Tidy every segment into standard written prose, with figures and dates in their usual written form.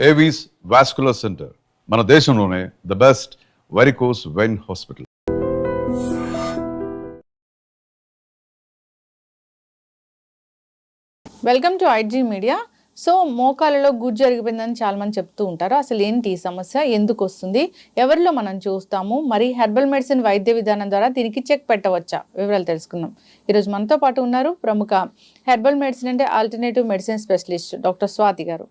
Avis vascular centre, మన దేశంలోనే the best varicose vein hospital. Welcome to IG media. So మోకాళ్ళలో గుజ్జు జరిగిపోయిందని చాలా మంది చెప్తూ ఉంటారు. అసలు ఏంటి ఈ సమస్య, ఎందుకు వస్తుంది, ఎవరిలో మనం చూస్తాము, మరి హెర్బల్ మెడిసిన్ వైద్య విధానం ద్వారా దీనికి చెక్ పెట్టవచ్చా, వివరాలు తెలుసుకుందాం. ఈరోజు మనతో పాటు ఉన్నారు ప్రముఖ హెర్బల్ మెడిసిన్ అంటే alternative medicine specialist doctor Swathi గారు.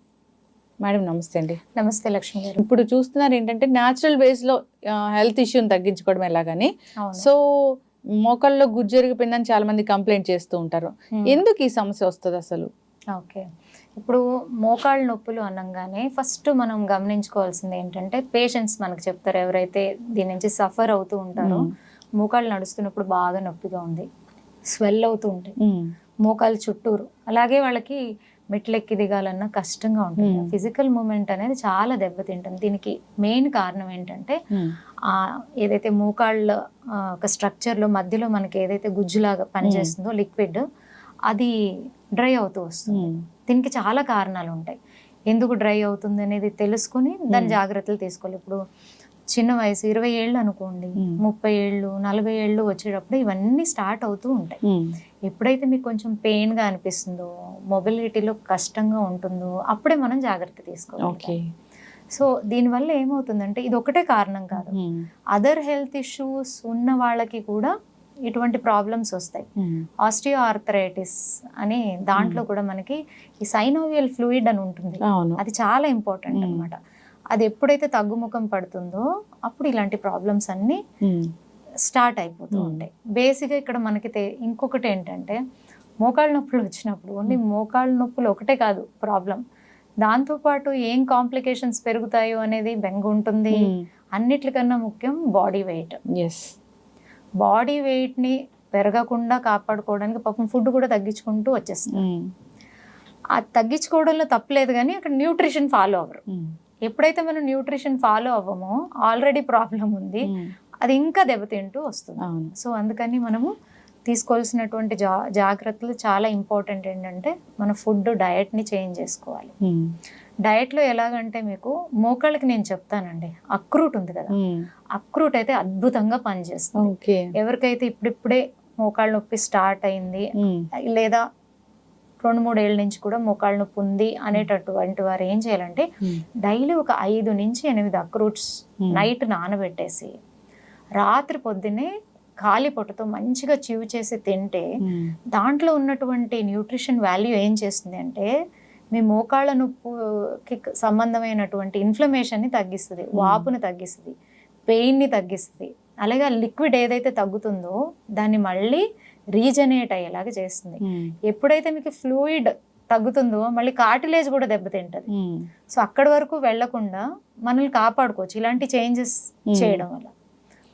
మేడం నమస్తే అండి. నమస్తే లక్ష్మి గారు. ఇప్పుడు చూస్తున్నారు ఏంటంటే న్యాచురల్ వేస్లో హెల్త్ ఇష్యూని తగ్గించుకోవడం ఎలాగని. సో మోకాళ్ళలో గుజ్జు జరిగిపోయిందని చాలా మంది కంప్లైంట్ చేస్తూ ఉంటారు. ఎందుకు ఈ సమస్య వస్తుంది అసలు? ఓకే, ఇప్పుడు మోకాళ్ళ నొప్పులు అనగానే ఫస్ట్ మనం గమనించుకోవాల్సింది ఏంటంటే పేషెంట్స్ మనకు చెప్తారు, ఎవరైతే దీని నుంచి సఫర్ అవుతూ ఉంటారో మోకాళ్ళు నడుస్తున్నప్పుడు బాగా నొప్పిగా ఉంది, స్వెల్ అవుతూ ఉంటాయి మోకాళ్ళ చుట్టూరు, అలాగే వాళ్ళకి మెట్లెక్కి దిగాలన్నా కష్టంగా ఉంటుంది. ఫిజికల్ మూమెంట్ అనేది చాలా దెబ్బతింటుంది. దీనికి మెయిన్ కారణం ఏంటంటే ఏదైతే మోకాళ్ళ ఒక స్ట్రక్చర్లో మధ్యలో మనకి ఏదైతే గుజ్జులాగా పనిచేస్తుందో లిక్విడ్, అది డ్రై అవుతూ వస్తుంది. దీనికి చాలా కారణాలు ఉంటాయి. ఎందుకు డ్రై అవుతుంది అనేది తెలుసుకుని దాని జాగ్రత్తలు తీసుకోవాలి. ఇప్పుడు చిన్న వయసు 20 ఏళ్ళు అనుకోండి, 30 ఏళ్ళు 40 ఏళ్ళు వచ్చేటప్పుడు ఇవన్నీ స్టార్ట్ అవుతూ ఉంటాయి. ఎప్పుడైతే మీకు కొంచెం పెయిన్గా అనిపిస్తుందో, మొబిలిటీలో కష్టంగా ఉంటుందో అప్పుడే మనం జాగ్రత్త తీసుకోవాలి. సో దీనివల్ల ఏమవుతుందంటే ఇది ఒకటే కారణం కాదు, అదర్ హెల్త్ ఇష్యూస్ ఉన్న వాళ్ళకి కూడా ఇటువంటి ప్రాబ్లమ్స్ వస్తాయి. ఆస్టియో ఆర్థరైటిస్ అని దాంట్లో కూడా మనకి ఈ సైనోవియల్ ఫ్లూయిడ్ అని ఉంటుంది, అది చాలా ఇంపార్టెంట్ అనమాట. అది ఎప్పుడైతే తగ్గుముఖం పడుతుందో అప్పుడు ఇలాంటి ప్రాబ్లమ్స్ అన్నీ స్టార్ట్ అయిపోతూ ఉంటాయి. బేసిక్గా ఇక్కడ మనకి ఇంకొకటి ఏంటంటే మోకాళ్ళ నొప్పులు వచ్చినప్పుడు ఓన్లీ మోకాళ్ళ నొప్పులు ఒకటే కాదు ప్రాబ్లం, దాంతోపాటు ఏం కాంప్లికేషన్స్ పెరుగుతాయో అనేది బెంగ ఉంటుంది. అన్నిటికన్నా ముఖ్యం బాడీ వెయిట్. బాడీ వెయిట్ని పెరగకుండా కాపాడుకోవడానికి పాపం ఫుడ్ కూడా తగ్గించుకుంటూ వచ్చేస్తుంది. అది తగ్గించుకోవడంలో తప్పలేదు, కానీ అక్కడ న్యూట్రిషన్ ఫాలో అవ్వరు. ఎప్పుడైతే మనం న్యూట్రిషన్ ఫాలో అవ్వమో ఆల్రెడీ ప్రాబ్లం ఉంది, అది ఇంకా దెబ్బతింటూ వస్తుంది. సో అందుకని మనము తీసుకోవాల్సినటువంటి జాగ్రత్తలు చాలా ఇంపార్టెంట్. ఏంటంటే మన ఫుడ్ డయట్ని చేంజ్ చేసుకోవాలి. డయట్లో ఎలాగంటే మీకు మోకాళ్ళకి నేను చెప్తానండి, అక్రూట్ ఉంది కదా, అక్రూట్ అయితే అద్భుతంగా పనిచేస్తుంది. ఎవరికైతే ఇప్పుడిప్పుడే మోకాళ్ళ నొప్పి స్టార్ట్ అయింది లేదా 2-3 ఏళ్ళ నుంచి కూడా మోకాళ్ళ నొప్పి ఉంది అనేటటువంటి వారు ఏం చేయాలంటే డైలీ ఒక 5 నుంచి 8 అక్రూట్స్ నైట్ నానబెట్టేసి రాత్రి పొద్దున్నే ఖాళీ పొట్టతో మంచిగా చివ్ చేసి తింటే దాంట్లో ఉన్నటువంటి న్యూట్రిషన్ వాల్యూ ఏం చేస్తుంది అంటే మీ మోకాళ్ళ నొప్పికి సంబంధమైనటువంటి ఇన్ఫ్లమేషన్ని తగ్గిస్తుంది, వాపుని తగ్గిస్తుంది, పెయిన్ని తగ్గిస్తుంది. అలాగే లిక్విడ్ ఏదైతే తగ్గుతుందో దాన్ని మళ్ళీ రీజనరేట్ అయ్యేలాగా చేస్తుంది. ఎప్పుడైతే మీకు ఫ్లూయిడ్ తగ్గుతుందో మళ్ళీ కార్టిలేజ్ కూడా దెబ్బతింటది. సో అక్కడి వరకు వెళ్లకుండా మనల్ని కాపాడుకోవచ్చు ఇలాంటి చేంజెస్ చేయడం వల్ల.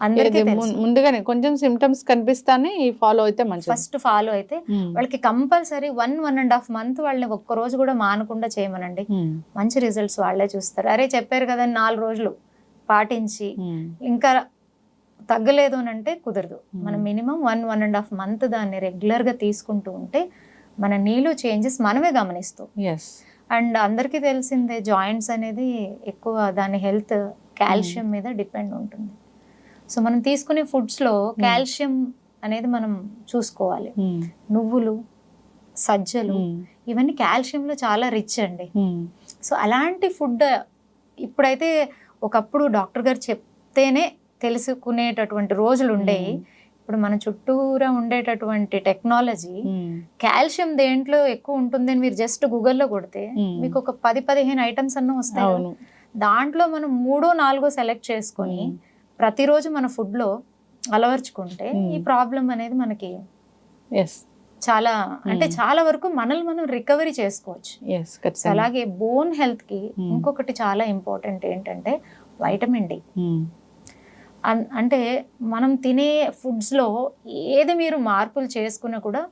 అందరికీ ముందుగానే కొంచెం సిమ్టమ్స్ కనిపిస్తానే ఫాలో అయితే మంచిది. ఫస్ట్ ఫాలో అయితే వాళ్ళకి కంపల్సరీ 1.5 మంత్ వాళ్ళని ఒక్కరోజు కూడా మానకుండా చేయమనండి, మంచి రిజల్ట్స్ వాళ్ళే చూస్తారు. అరే చెప్పారు కదా 4 రోజులు పాటించి ఇంకా తగ్గలేదు అని అంటే కుదరదు. మనం మినిమం 1.5 మంత్ దాన్ని రెగ్యులర్గా తీసుకుంటూ ఉంటే మన నీళ్ళు చేంజెస్ మనమే గమనిస్తాం. అండ్ అందరికీ తెలిసిందే జాయింట్స్ అనేది ఎక్కువ దాని హెల్త్ కాల్షియం మీద డిపెండ్ ఉంటుంది. సో మనం తీసుకునే ఫుడ్స్లో కాల్షియం అనేది మనం చూసుకోవాలి. నువ్వులు, సజ్జలు ఇవన్నీ కాల్షియంలో చాలా రిచ్ అండి. సో అలాంటి ఫుడ్ ఇప్పుడైతే ఒకప్పుడు డాక్టర్ గారు చెప్తేనే తెలుసుకునేటటువంటి రోజులు ఉండేవి. ఇప్పుడు మన చుట్టూరా ఉండేటటువంటి టెక్నాలజీ కాల్షియం దేంట్లో ఎక్కువ ఉంటుంది అని మీరు జస్ట్ గూగుల్లో కొడితే మీకు ఒక 10-15 ఐటమ్స్ అన్న వస్తాయి. దాంట్లో మనం 3-4 సెలెక్ట్ చేసుకొని ప్రతిరోజు మన ఫుడ్లో అలవర్చుకుంటే ఈ ప్రాబ్లం అనేది మనకి చాలా అంటే చాలా వరకు మనల్ని మనం రికవరీ చేసుకోవచ్చు. అలాగే బోన్ హెల్త్కి ఇంకొకటి చాలా ఇంపార్టెంట్ ఏంటంటే వైటమిన్ డి. అంటే మనం తినే ఫుడ్స్లో ఏది మీరు మార్పులు చేసుకున్నా కూడా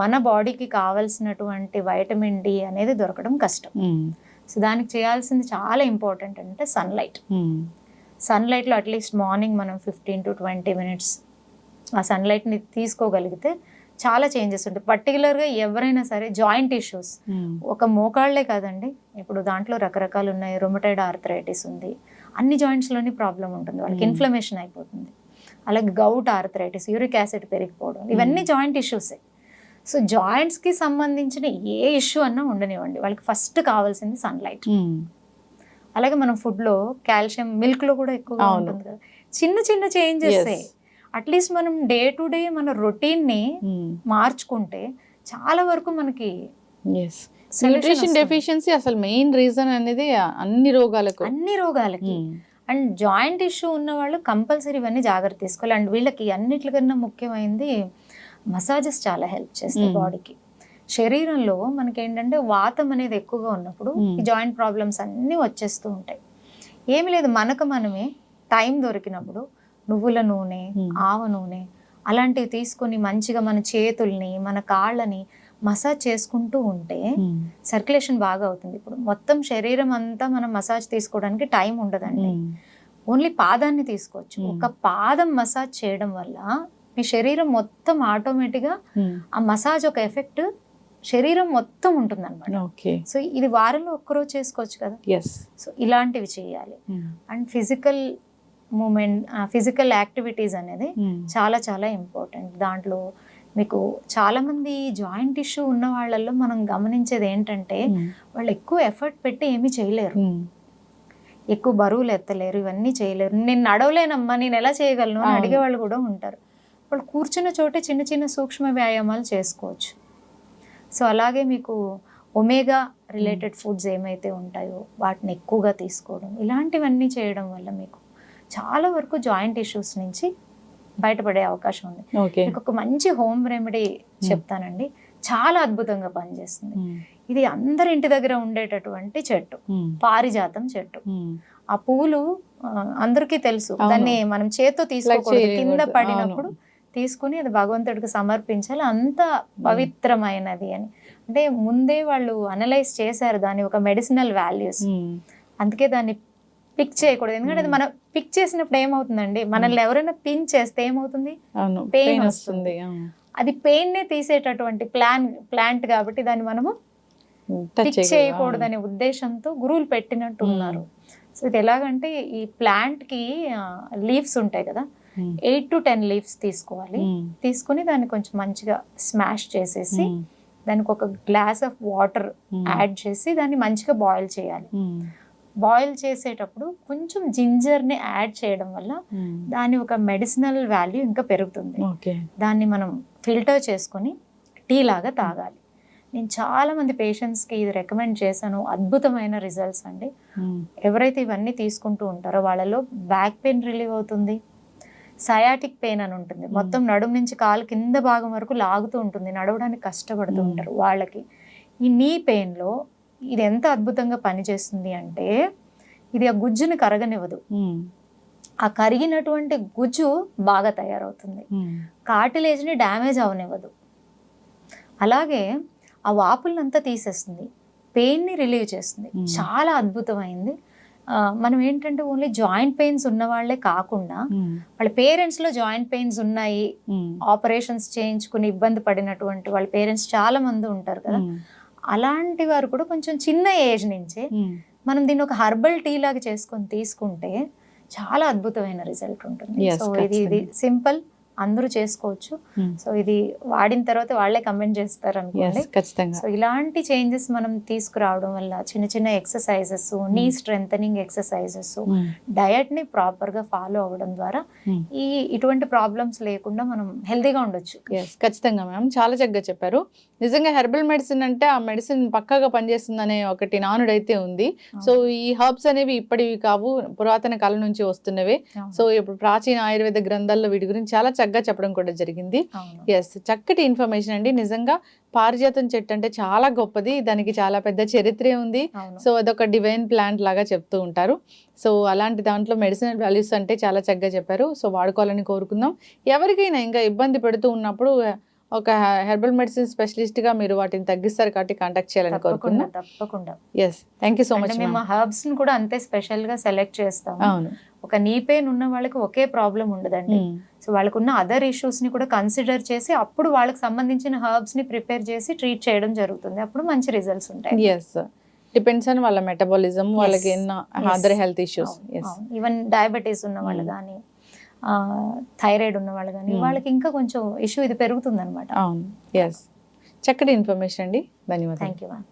మన బాడీకి కావాల్సినటువంటి వైటమిన్ డి అనేది దొరకడం కష్టం. సో దానికి చేయాల్సింది చాలా ఇంపార్టెంట్ అంటే సన్లైట్. సన్లైట్లో అట్లీస్ట్ మార్నింగ్ మనం 15 to 20 minutes ఆ సన్లైట్ని తీసుకోగలిగితే చాలా చేంజెస్ ఉంటాయి. పర్టికులర్గా ఎవరైనా సరే జాయింట్ ఇష్యూస్, ఒక మోకాళ్ళే కాదండి, ఇప్పుడు దాంట్లో రకరకాలు ఉన్నాయి. రొమటైడ్ ఆర్థరైటిస్ ఉంది, అన్ని జాయింట్స్లోని ప్రాబ్లం ఉంటుంది వాళ్ళకి, ఇన్ఫ్లమేషన్ అయిపోతుంది. అలాగే గౌట్ ఆర్థరైటిస్, యూరిక్ యాసిడ్ పెరిగిపోవడం, ఇవన్నీ జాయింట్ ఇష్యూసే. సో జాయింట్స్కి సంబంధించిన ఏ ఇష్యూ అన్నా ఉండనివ్వండి, వాళ్ళకి ఫస్ట్ కావాల్సింది సన్లైట్. అలాగే మనం ఫుడ్లో కాల్షియం, మిల్క్లో కూడా ఎక్కువగా ఉంటుంది కదా. చిన్న చిన్న చేంజెస్, అట్లీస్ట్ మనం డే టు డే మన రొటీన్ని మార్చుకుంటే చాలా వరకు మనకి న్యూట్రిషన్ డెఫిషియన్సీ అసలు మెయిన్ రీజన్ అనేది అన్ని రోగాలకు. అండ్ జాయింట్ ఇష్యూ ఉన్న వాళ్ళు కంపల్సరీ ఇవన్నీ జాగ్రత్త తీసుకోవాలి. అండ్ వీళ్ళకి అన్నిటికన్నా ముఖ్యమైనది మసాజెస్ చాలా హెల్ప్ చేస్తాయి బాడీకి. శరీరంలో మనకి ఏంటంటే వాతం అనేది ఎక్కువగా ఉన్నప్పుడు ఈ జాయింట్ ప్రాబ్లమ్స్ అన్నీ వచ్చేస్తూ ఉంటాయి. ఏమి లేదు, మనకు మనమే టైం దొరికినప్పుడు నువ్వుల నూనె, ఆవ నూనె అలాంటివి తీసుకొని మంచిగా మన చేతుల్ని, మన కాళ్ళని మసాజ్ చేసుకుంటూ ఉంటే సర్క్యులేషన్ బాగా అవుతుంది. ఇప్పుడు మొత్తం శరీరం అంతా మనం మసాజ్ తీసుకోవడానికి టైం ఉండదండి. ఓన్లీ పాదాన్ని తీసుకోవచ్చు. ఒక పాదం మసాజ్ చేయడం వల్ల మీ శరీరం మొత్తం ఆటోమేటిక్గా ఆ మసాజ్ ఒక ఎఫెక్ట్ శరీరం మొత్తం ఉంటుంది అనమాట. సో ఇది వారంలో ఒక్కరోజు చేసుకోవచ్చు కదా. సో ఇలాంటివి చేయాలి. And physical movement, physical activities అనేది చాలా చాలా ఇంపార్టెంట్. దాంట్లో మీకు చాలా మంది జాయింట్ ఇష్యూ ఉన్న వాళ్ళల్లో మనం గమనించేది ఏంటంటే వాళ్ళు ఎక్కువ ఎఫర్ట్ పెట్టి ఏమీ చేయలేరు, ఎక్కువ బరువులు ఎత్తలేరు, ఇవన్నీ చేయలేరు. నేను నడవలేనమ్మా, నేను ఎలా చేయగలను అని అడిగే వాళ్ళు కూడా ఉంటారు. వాళ్ళు కూర్చున్న చోటే చిన్న చిన్న సూక్ష్మ వ్యాయామాలు చేసుకోవచ్చు. సో అలాగే మీకు ఒమేగా రిలేటెడ్ ఫుడ్స్ ఏమైతే ఉంటాయో వాటిని ఎక్కువగా తీసుకోవడం, ఇలాంటివన్నీ చేయడం వల్ల మీకు చాలా వరకు జాయింట్ ఇష్యూస్ నుంచి బయటపడే అవకాశం ఉంది. మీకు ఒక మంచి హోమ్ రెమెడీ చెప్తానండి, చాలా అద్భుతంగా పనిచేస్తుంది. ఇది అందరి ఇంటి దగ్గర ఉండేటటువంటి చెట్టు, పారిజాతం చెట్టు. ఆ పువ్వులు అందరికీ తెలుసు, దాన్ని మనం చేత్తో తీసుకోకూడదు, కింద పడినప్పుడు తీసుకుని అది భగవంతుడికి సమర్పించాలి, అంత పవిత్రమైనది అని. అంటే ముందే వాళ్ళు అనలైజ్ చేశారు దాని ఒక మెడిసినల్ వాల్యూస్. అందుకే దాన్ని పిక్ చేయకూడదు, ఎందుకంటే అది మనం పిక్ చేసినప్పుడు ఏమవుతుందండి, మనల్ని ఎవరైనా పిన్ చేస్తే ఏమవుతుంది, పెయిన్ వస్తుంది. అది పెయిన్ నే తీసేటటువంటి ప్లాంట్ కాబట్టి దాన్ని మనము పిక్ చేయకూడదనే ఉద్దేశంతో గురువులు పెట్టినట్టు ఉన్నారు. సో ఇది ఎలాగంటే ఈ ప్లాంట్ కి లీవ్స్ ఉంటాయి కదా, 8 to 10 లీవ్స్ తీసుకోవాలి. తీసుకుని దాన్ని కొంచెం మంచిగా స్మాష్ చేసేసి దానికి ఒక గ్లాస్ ఆఫ్ వాటర్ యాడ్ చేసి దాన్ని మంచిగా బాయిల్ చేయాలి. బాయిల్ చేసేటప్పుడు కొంచెం జింజర్ని యాడ్ చేయడం వల్ల దాని ఒక మెడిసినల్ వాల్యూ ఇంకా పెరుగుతుంది. దాన్ని మనం ఫిల్టర్ చేసుకొని టీ లాగా తాగాలి. నేను చాలా మంది పేషెంట్స్కి ఇది రికమెండ్ చేశాను, అద్భుతమైన రిజల్ట్స్ అండి. ఎవరైతే ఇవన్నీ తీసుకుంటూ ఉంటారో వాళ్ళలో బ్యాక్ పెయిన్ రిలీవ్ అవుతుంది, సయాటిక్ పెయిన్ అని ఉంటుంది, మొత్తం నడుము నుంచి కాలు కింద భాగం వరకు లాగుతూ ఉంటుంది, నడవడానికి కష్టపడుతూ ఉంటారు వాళ్ళకి. ఈ నీ పెయిన్లో ఇది ఎంత అద్భుతంగా పనిచేస్తుంది అంటే ఇది ఆ గుజ్జుని కరగనివ్వదు, ఆ కరిగినటువంటి గుజ్జు బాగా తయారవుతుంది, కార్టిలేజ్ని డ్యామేజ్ అవనివ్వదు, అలాగే ఆ వాపులంతా తీసేస్తుంది, పెయిన్ని రిలీవ్ చేస్తుంది. చాలా అద్భుతమైంది. మనం ఏంటంటే ఓన్లీ జాయింట్ పెయిన్స్ ఉన్న వాళ్ళే కాకుండా వాళ్ళ పేరెంట్స్లో జాయింట్ పెయిన్స్ ఉన్నాయి, ఆపరేషన్స్ చేయించుకుని ఇబ్బంది పడినటువంటి వాళ్ళ పేరెంట్స్ చాలా మంది ఉంటారు కదా, అలాంటి వారు కూడా కొంచెం చిన్న ఏజ్ నుంచే మనం దీన్ని ఒక హర్బల్ టీ లాగా చేసుకొని తీసుకుంటే చాలా అద్భుతమైన రిజల్ట్ ఉంటుంది. సో ఇది సింపుల్, అందరూ చేసుకోవచ్చు. సో ఇది వాడిన తర్వాత వాళ్ళే కమెంట్ చేస్తారు అనుకోండి. సో ఇలాంటి చేంజెస్ మనం తీసుకురావడం వల్ల చిన్న చిన్న ఎక్సర్సైజెస్, నీ స్ట్రెంథనింగ్ ఎక్సర్సైజెస్, డయట్ ని ప్రాపర్ గా ఫాలో అవ్వడం ద్వారా ఇటువంటి ప్రాబ్లమ్స్ లేకుండా మనం హెల్తీగా ఉండొచ్చు. ఖచ్చితంగా మ్యామ్, చాలా చక్కగా చెప్పారు. నిజంగా హెర్బల్ మెడిసిన్ అంటే ఆ మెడిసిన్ పక్కాగా పనిచేస్తుందనే ఒకటి నానుడైతే ఉంది. సో ఈ హర్బ్స్ అనేవి ఇప్పటివి కావు, పురాతన కాలం నుంచి వస్తున్నవే. సో ఇప్పుడు ప్రాచీన ఆయుర్వేద గ్రంథాల్లో వీటి గురించి చాలా చక్కగా చెప్పడం కూడా జరిగింది. ఎస్, చక్కటి ఇన్ఫర్మేషన్ అండి. నిజంగా పారిజాతం చెట్టు అంటే చాలా గొప్పది, దానికి చాలా పెద్ద చరిత్రే ఉంది. సో అదొక డివైన్ ప్లాంట్ లాగా చెప్తూ ఉంటారు. సో అలాంటి దాంట్లో మెడిసినల్ వాల్యూస్ అంటే చాలా చక్కగా చెప్పారు. సో వాడుకోవాలని కోరుకుందాం. ఎవరికైనా ఇంకా ఇబ్బంది పెడుతూ ఉన్నప్పుడు ఒక హెర్బల్ మెడిసిన్ స్పెషలిస్ట్ గా మీరు వాటిని తగ్గిస్తారు కాబట్టి కాంటాక్ట్ చేయాలని కోరుకుంటున్నాం. తప్పకుండా. Yes, thank you so much. మేము హర్బ్స్ ని కూడా అంతే స్పెషల్ గా సెలెక్ట్ చేస్తాం. అవును, ఒక నీ పెయిన్ ఉన్న వాళ్ళకి ఒకే ప్రాబ్లం ఉండదండి. సో వాళ్ళకున్న అదర్ ఇష్యూస్ని కూడా కన్సిడర్ చేసి అప్పుడు వాళ్ళకి సంబంధించిన హర్బ్స్ని ప్రిపేర్ చేసి ట్రీట్ చేయడం జరుగుతుంది. అప్పుడు మంచి రిజల్ట్స్ ఉంటాయి. ఎస్, డిపెండ్స్ ఆన్ వాళ్ళ మెటబాలిజం, వాళ్ళకి ఎన్నో other health issues. Even diabetes ఉన్న వాళ్ళు కానీ, థైరాయిడ్ ఉన్న వాళ్ళు కానీ, వాళ్ళకి ఇంకా కొంచెం ఇష్యూ ఇది పెరుగుతుంది అనమాట. అవును, ఎస్. చక్కటి ఇన్ఫర్మేషన్ అండి, ధన్యవాదాలు. Thank you ma'am.